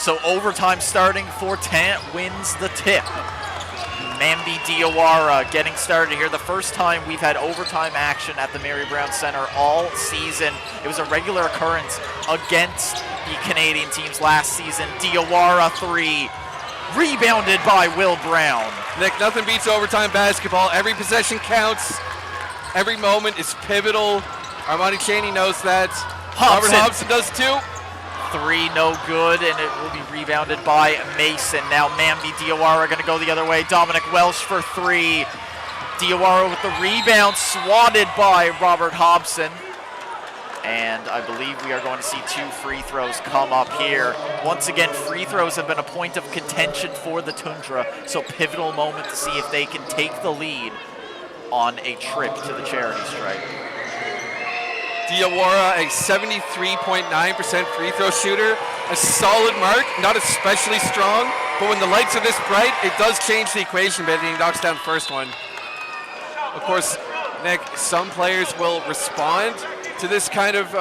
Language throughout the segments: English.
So overtime starting for Tant wins the tip. Mambi Diawara getting started here. The first time we've had overtime action at the Mary Brown Center all season. It was a regular occurrence against the Canadian teams last season. Diawara 3, rebounded by Will Brown. Nick, nothing beats overtime basketball. Every possession counts. Every moment is pivotal. Armani Chaney knows that. Robert Hobson does too. 3, no good, and it will be rebounded by Mason. Now Mambi Diawara going to go the other way. Dominic Welsh for 3. Diawara with the rebound, swatted by Robert Hobson. And I believe we are going to see 2 free throws come up here. Once again, free throws have been a point of contention for the Toundra, so pivotal moment to see if they can take the lead on a trip to the charity stripe. Diawara, a 73.9% free throw shooter. A solid mark, not especially strong, but when the lights are this bright, it does change the equation a bit, and he knocks down the first one. Of course, Nick, some players will respond to this kind of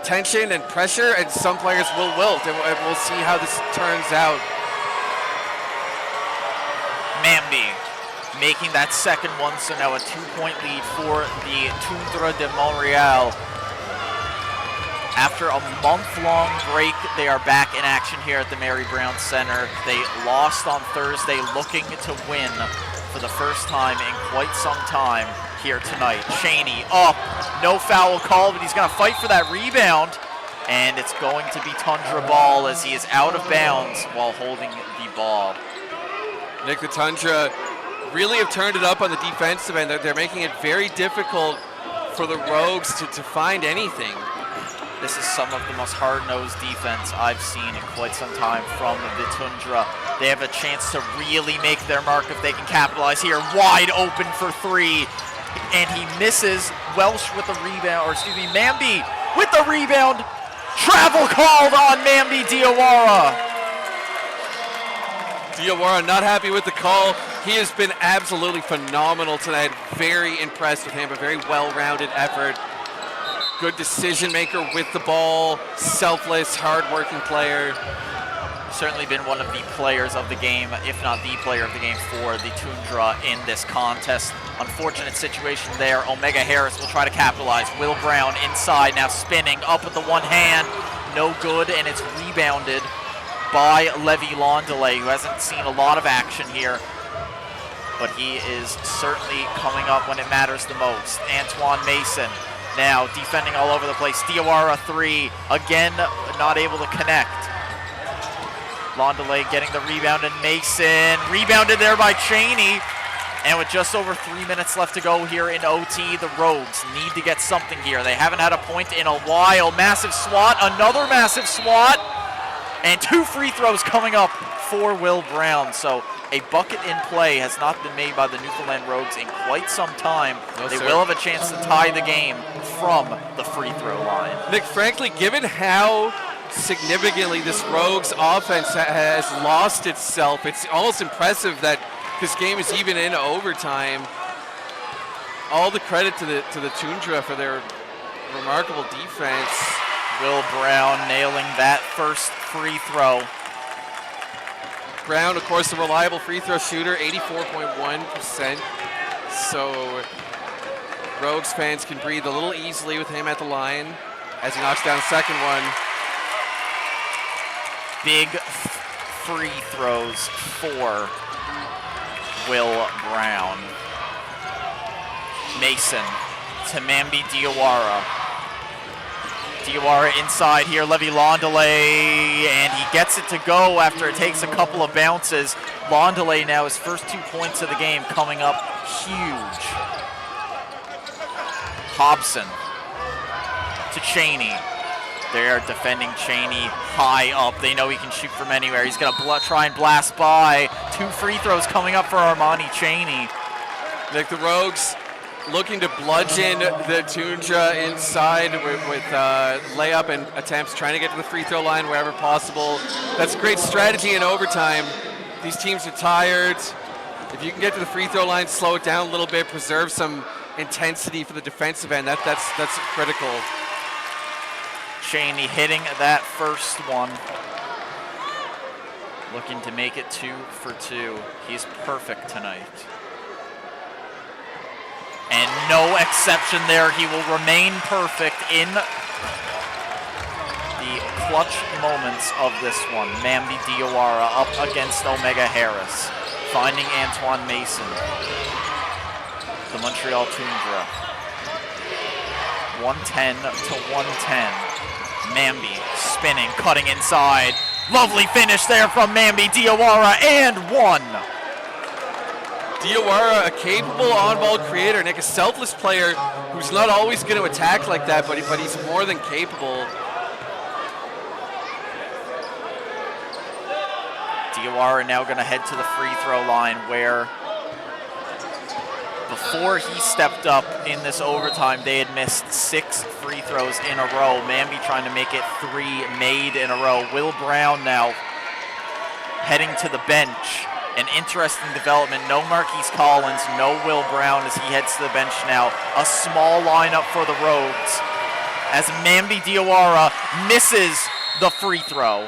tension and pressure, and some players will wilt, and we'll see how this turns out. Mambi making that second one, so now a 2-point lead for the Toundra de Montréal. After a month-long break, they are back in action here at the Mary Brown Center. They lost on Thursday, looking to win for the first time in quite some time here tonight. Chaney up, no foul call, but he's gonna fight for that rebound, and it's going to be Toundra ball as he is out of bounds while holding the ball. Nick, the Toundra really have turned it up on the defensive end. They're making it very difficult for the Rogues to find anything. This is some of the most hard-nosed defense I've seen in quite some time from the Toundra. They have a chance to really make their mark if they can capitalize here. Wide open for 3, and he misses. Welsh with the rebound, or excuse me, Mambi with the rebound. Travel called on Mambi Diawara. Diawara not happy with the call. He has been absolutely phenomenal tonight. Very impressed with him, a very well-rounded effort. Good decision maker with the ball, selfless, hard-working player. Certainly been one of the players of the game, if not the player of the game for the Toundra in this contest. Unfortunate situation there. Omega Harris will try to capitalize. Will Brown inside, now spinning up with the one hand. No good, and it's rebounded by Levi Londelay, who hasn't seen a lot of action here, but he is certainly coming up when it matters the most. Antoine Mason now defending all over the place. Diawara 3, again not able to connect. Londelay getting the rebound, and Mason rebounded there by Chaney. And with just over 3 minutes left to go here in OT, the Rogues need to get something here. They haven't had a point in a while. Massive swat, another massive swat, and 2 free throws coming up for Will Brown. So a bucket in play has not been made by the Newfoundland Rogues in quite some time. No, they sir. will have a chance to tie the game from the free throw line. Nick, frankly, given how significantly this Rogues offense has lost itself, it's almost impressive that this game is even in overtime. All the credit to the Toundra for their remarkable defense. Will Brown nailing that first free throw. Brown, of course, a reliable free throw shooter, 84.1%. So Rogues fans can breathe a little easily with him at the line as he knocks down the second one. Big free throws for Will Brown. Mason to Mambi Diawara. Diawara inside here, Levi Londelay, and he gets it to go after it takes a couple of bounces. Londelay now his first 2 points of the game coming up huge. Hobson to Chaney. They're defending Chaney high up. They know he can shoot from anywhere. He's going to try and blast by. 2 free throws coming up for Armani Chaney. Nick, the Rogues looking to bludgeon the Toundra inside with layup and attempts, trying to get to the free throw line wherever possible. That's a great strategy in overtime. These teams are tired. If you can get to the free throw line, slow it down a little bit, preserve some intensity for the defensive end, that's critical. Chaney hitting that first one. looking to make it 2 for 2. He's perfect tonight. And no exception there. He will remain perfect in the clutch moments of this one. Mambi Diawara up against Omega Harris, finding Antoine Mason. The Montreal Toundra. 110 to 110. Mambi spinning, cutting inside. Lovely finish there from Mambi Diawara, and 1. Diawara, a capable on-ball creator, Nick, a selfless player who's not always going to attack like that, but he's more than capable. Diawara now going to head to the free throw line, where before he stepped up in this overtime, they had missed 6 free throws in a row. Mambi trying to make it 3 made in a row. Will Brown now heading to the bench. An interesting development. No Marquise Collins, no Will Brown as he heads to the bench now. A small lineup for the Rogues as Mambi Diawara misses the free throw.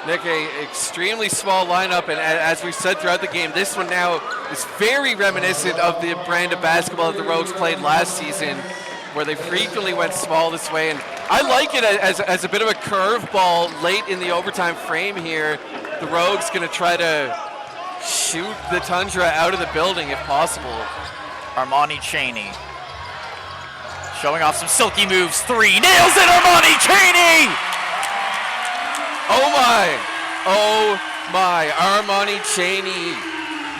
Nick, an extremely small lineup, and as we've said throughout the game, this one now is very reminiscent of the brand of basketball that the Rogues played last season, where they frequently went small this way. And I like it as a bit of a curveball late in the overtime frame here. The Rogues going to try to shoot the Toundra out of the building if possible. Armani Chaney showing off some silky moves. 3, nails it, Armani Chaney! Oh my, Armani Chaney.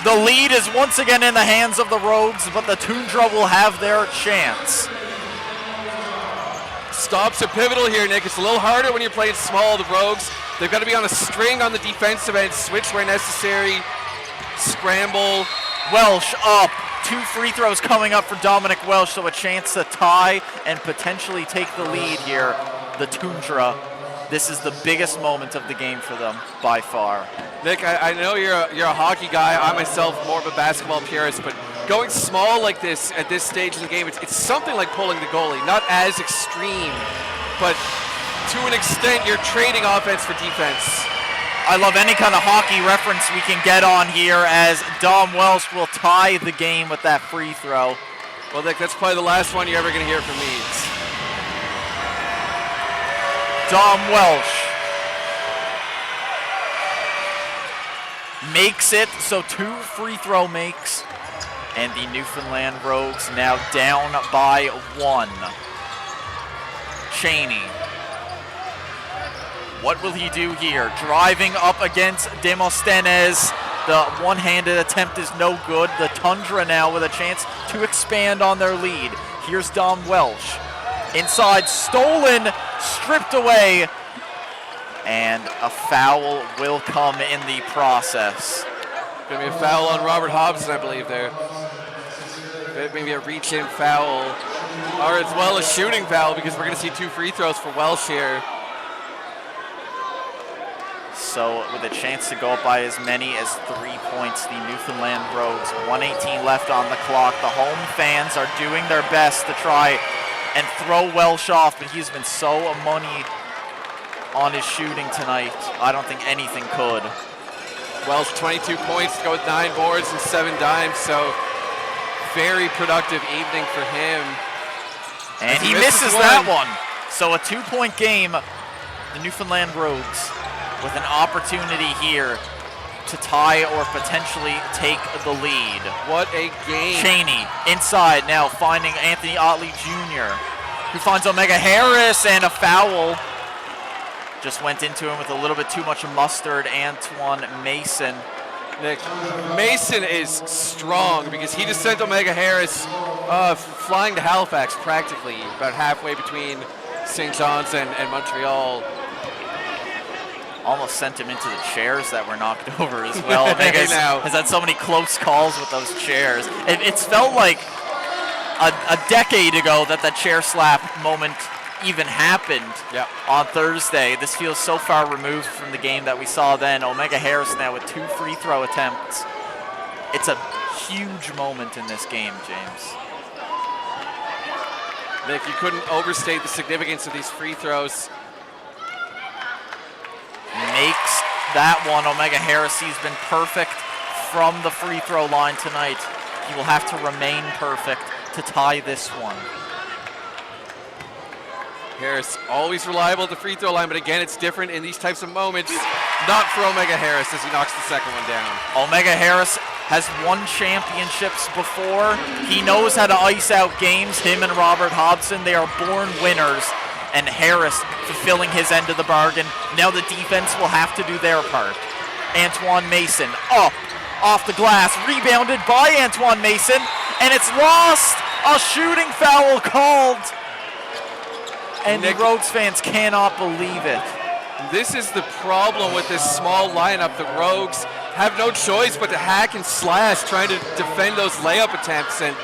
The lead is once again in the hands of the Rogues, but the Toundra will have their chance. Stops are pivotal here, Nick. It's a little harder when you're playing small. The Rogues, they've got to be on a string on the defensive end, switch where necessary, scramble. Welsh up. 2 free throws coming up for Dominic Welsh, so a chance to tie and potentially take the lead here. The Toundra. This is the biggest moment of the game for them by far. Nick, I know you're a hockey guy. I myself more of a basketball purist, but going small like this at this stage in the game, it's something like pulling the goalie. Not as extreme, but to an extent, you're trading offense for defense. I love any kind of hockey reference we can get on here, as Dom Welsh will tie the game with that free throw. Well, Nick, that's probably the last one you're ever going to hear from me. Dom Welsh makes it, so 2 free throw makes, and the Newfoundland Rogues now down by 1. Chaney. What will he do here? Driving up against Demosthenes. The one-handed attempt is no good. The Toundra now with a chance to expand on their lead. Here's Dom Welsh. Inside, stolen, stripped away, and a foul will come in the process. Going to be a foul on Robert Hobson, I believe, there. Maybe a reach-in foul, or as well a shooting foul, because we're going to see 2 free throws for Welsh here. So with a chance to go up by as many as 3 points, the Newfoundland Rogues, 1:18 left on the clock. The home fans are doing their best to try and throw Welsh off, but he's been so money on his shooting tonight. I don't think anything could. Welsh 22 points to go with 9 boards and 7 dimes, so very productive evening for him. And he misses that one. So a 2-point game. The Newfoundland Rogues with an opportunity here to tie or potentially take the lead. What a game. Chaney inside now, finding Anthony Otley Jr., who finds Omega Harris, and a foul. Just went into him with a little bit too much mustard. Antoine Mason. Nick, Mason is strong because he just sent Omega Harris flying to Halifax practically, about halfway between St. John's and Montreal. Almost sent him into the chairs that were knocked over as well. Omega has had so many close calls with those chairs. It's felt like a decade ago that the chair slap moment even happened on Thursday. This feels so far removed from the game that we saw then. Omega Harris now with 2 free throw attempts. It's a huge moment in this game, James. Nick, you couldn't overstate the significance of these free throws. makes that one. Omega Heresy's been perfect from the free throw line tonight. He will have to remain perfect to tie this one. Harris always reliable at the free throw line, but again, it's different in these types of moments. Not for Omega Harris as he knocks the second one down. Omega Harris has won championships before. He knows how to ice out games. Him and Robert Hobson, they are born winners. And Harris fulfilling his end of the bargain. Now the defense will have to do their part. Antoine Mason up, off the glass, rebounded by Antoine Mason, and it's lost. A shooting foul called. And the Rogues fans cannot believe it. This is the problem with this small lineup. The Rogues have no choice but to hack and slash, trying to defend those layup attempts. And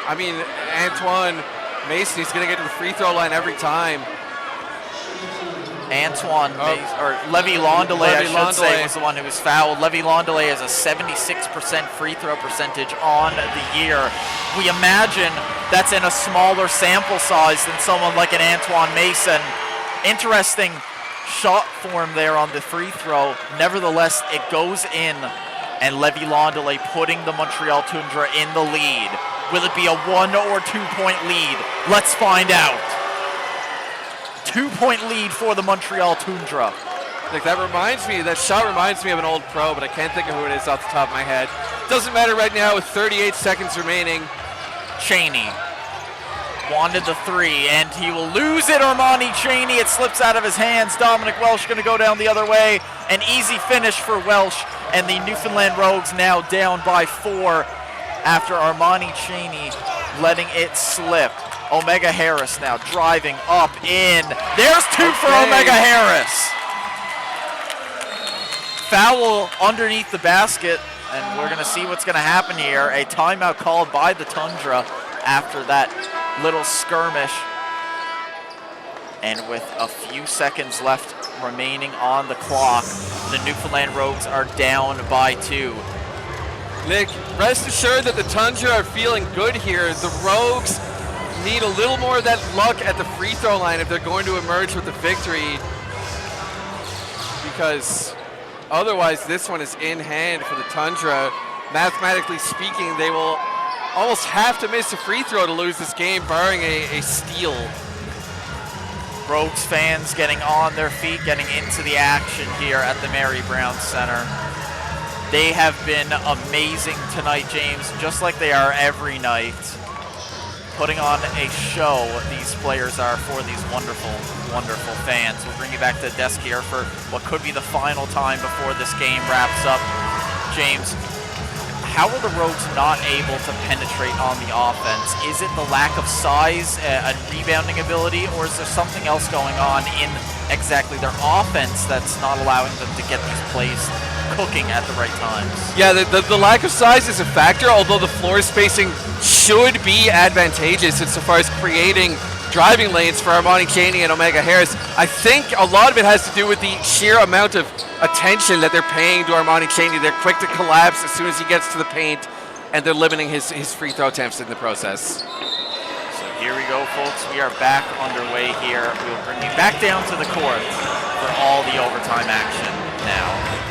I mean, Antoine Mason, he's going to get to the free throw line every time. Levi Londelay, I should say, was the one who was fouled. Levi Londelay has a 76% free throw percentage on the year. We imagine that's in a smaller sample size than someone like an Antoine Mason. Interesting shot form there on the free throw. Nevertheless, it goes in, and Levi Londelay putting the Montreal Toundra in the lead. Will it be a 1 or 2 point lead? Let's find out. 2 point lead for the Montreal Toundra. Like that shot reminds me of an old pro, but I can't think of who it is off the top of my head. Doesn't matter right now with 38 seconds remaining. Cheney wanted the three, and he will lose it. Armani Cheney, it slips out of his hands. Dominic Welsh going to go down the other way. An easy finish for Welsh, and the Newfoundland Rogues now down by 4 after Armani Cheney letting it slip. Omega Harris now driving up in. There's 2 for Omega Harris. Foul underneath the basket, and we're going to see what's going to happen here. A timeout called by the Toundra after that little skirmish. And with a few seconds left remaining on the clock, the Newfoundland Rogues are down by 2. Nick, rest assured that the Toundra are feeling good here. The Rogues need a little more of that luck at the free throw line if they're going to emerge with the victory, because otherwise this one is in hand for the Toundra. Mathematically speaking, they will almost have to miss a free throw to lose this game, barring a steal. Rogues fans getting on their feet, getting into the action here at the Mary Brown Center. They have been amazing tonight, James, just like they are every night. Putting on a show, these players are, for these wonderful, wonderful fans. We'll bring you back to the desk here for what could be the final time before this game wraps up. James, how are the Rogues not able to penetrate on the offense? Is it the lack of size and rebounding ability, or is there something else going on in exactly their offense that's not allowing them to get these plays cooking at the right times? Yeah, the lack of size is a factor, although the floor spacing should be advantageous insofar as creating driving lanes for Armani Cheney and Omega Harris. I think a lot of it has to do with the sheer amount of attention that they're paying to Armani Cheney. They're quick to collapse as soon as he gets to the paint, and they're limiting his free throw attempts in the process. So here we go, folks. We are back underway here. We'll bring you back down to the court for all the overtime action now.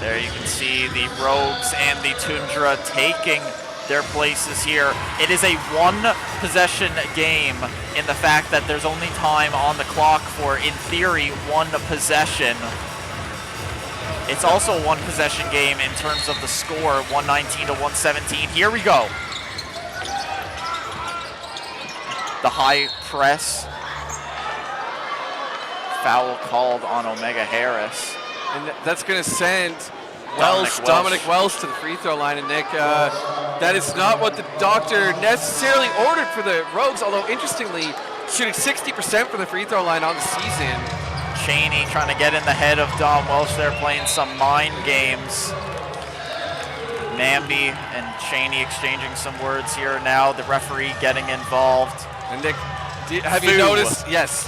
There you can see the Rogues and the Toundra taking their places here. It is a one-possession game in the fact that there's only time on the clock for, in theory, one possession. It's also a one-possession game in terms of the score, 119 to 117. Here we go. The high press. Foul called on Omega Harris. And that's going to send Dominic Welsh to the free throw line. And Nick, that is not what the doctor necessarily ordered for the Rogues, although interestingly, shooting 60% from the free throw line on the season. Cheney trying to get in the head of Dom Welsh there, playing some mind games. Namby and Cheney exchanging some words here now. The referee getting involved. And Nick, have you noticed? Yes.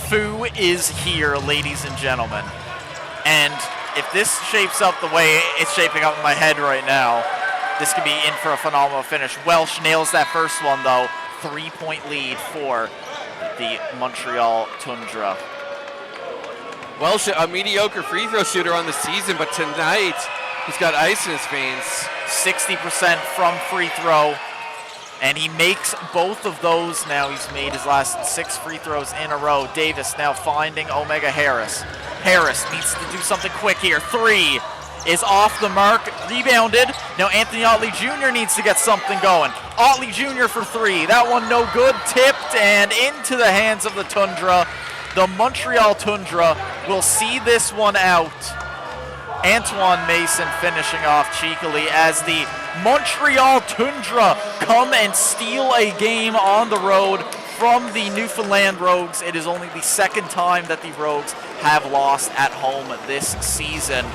Foo is here, ladies and gentlemen. And if this shapes up the way it's shaping up in my head right now, this could be in for a phenomenal finish. Welsh nails that first one, though. 3-point lead for the Montreal Toundra. Welsh, a mediocre free throw shooter on the season, but tonight he's got ice in his veins. 60% from free throw, and he makes both of those now. He's made his last 6 free throws in a row. Davis now finding Omega Harris. Harris needs to do something quick here. 3 is off the mark, rebounded. Now Anthony Otley Jr. needs to get something going. Otley Jr. for 3. That one no good, tipped and into the hands of the Toundra. The Montreal Toundra will see this one out. Antoine Mason finishing off cheekily as the Montreal Toundra come and steal a game on the road from the Newfoundland Rogues. It is only the second time that the Rogues have lost at home this season.